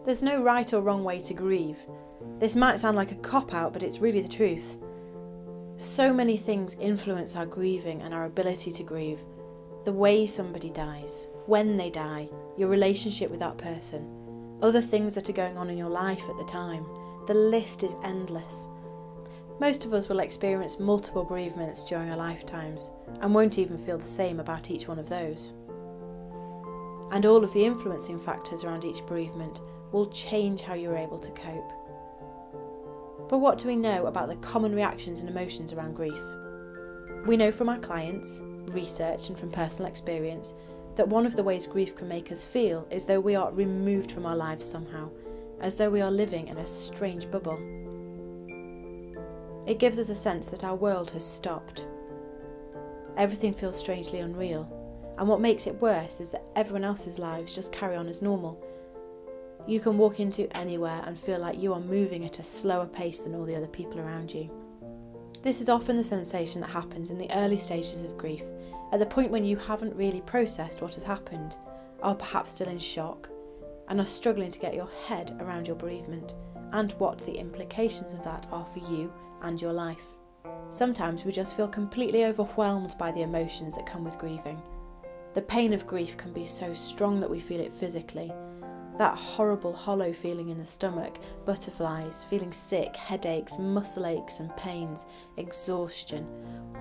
There's no right or wrong way to grieve. This might sound like a cop-out, but it's really the truth. So many things influence our grieving and our ability to grieve. The way somebody dies, when they die, your relationship with that person, other things that are going on in your life at the time. The list is endless. Most of us will experience multiple bereavements during our lifetimes and won't even feel the same about each one of those. And all of the influencing factors around each bereavement will change how you're able to cope. But what do we know about the common reactions and emotions around grief? We know from our clients, research and from personal experience that one of the ways grief can make us feel is though we are removed from our lives somehow, as though we are living in a strange bubble. It gives us a sense that our world has stopped. Everything feels strangely unreal, and what makes it worse is that everyone else's lives just carry on as normal. You can walk into anywhere and feel like you are moving at a slower pace than all the other people around you. This is often the sensation that happens in the early stages of grief, at the point when you haven't really processed what has happened, are perhaps still in shock, and are struggling to get your head around your bereavement and what the implications of that are for you and your life. Sometimes we just feel completely overwhelmed by the emotions that come with grieving. The pain of grief can be so strong that we feel it physically. That horrible hollow feeling in the stomach, butterflies, feeling sick, headaches, muscle aches and pains, exhaustion,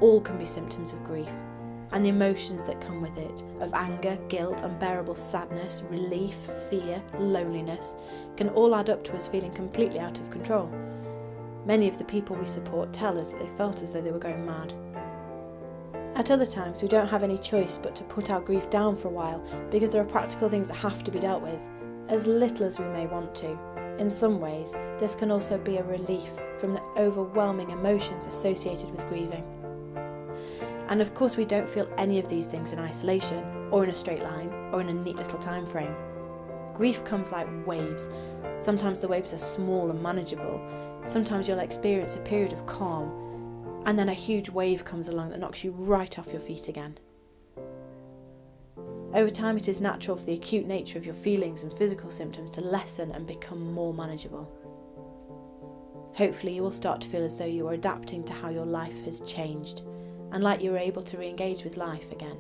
all can be symptoms of grief. And the emotions that come with it, of anger, guilt, unbearable sadness, relief, fear, loneliness, can all add up to us feeling completely out of control. Many of the people we support tell us that they felt as though they were going mad. At other times, we don't have any choice but to put our grief down for a while because there are practical things that have to be dealt with, as little as we may want to. In some ways, this can also be a relief from the overwhelming emotions associated with grieving. And of course, we don't feel any of these things in isolation, or in a straight line, or in a neat little time frame. Grief comes like waves. Sometimes the waves are small and manageable. Sometimes you'll experience a period of calm, and then a huge wave comes along that knocks you right off your feet again. Over time, it is natural for the acute nature of your feelings and physical symptoms to lessen and become more manageable. Hopefully, you will start to feel as though you are adapting to how your life has changed, and like you are able to re-engage with life again.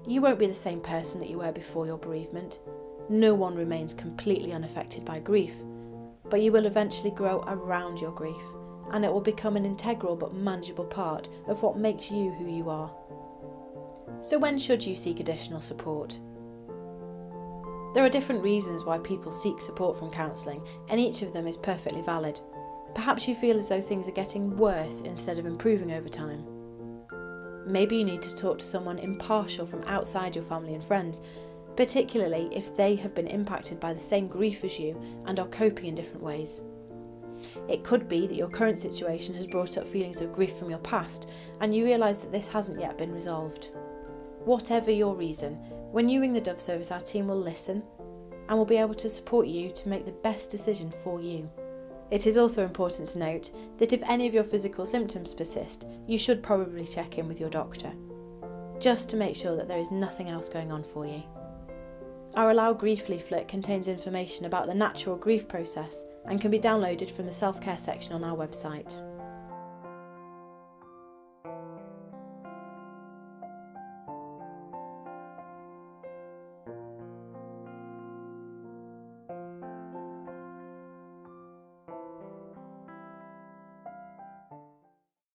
You won't be the same person that you were before your bereavement. No one remains completely unaffected by grief, but you will eventually grow around your grief, and it will become an integral but manageable part of what makes you who you are. So when should you seek additional support? There are different reasons why people seek support from counselling, and each of them is perfectly valid. Perhaps you feel as though things are getting worse instead of improving over time. Maybe you need to talk to someone impartial from outside your family and friends, particularly if they have been impacted by the same grief as you and are coping in different ways. It could be that your current situation has brought up feelings of grief from your past and you realise that this hasn't yet been resolved. Whatever your reason, when you ring the Dove service, our team will listen and will be able to support you to make the best decision for you. It is also important to note that if any of your physical symptoms persist, you should probably check in with your doctor, just to make sure that there is nothing else going on for you. Our Allow Grief leaflet contains information about the natural grief process and can be downloaded from the self-care section on our website.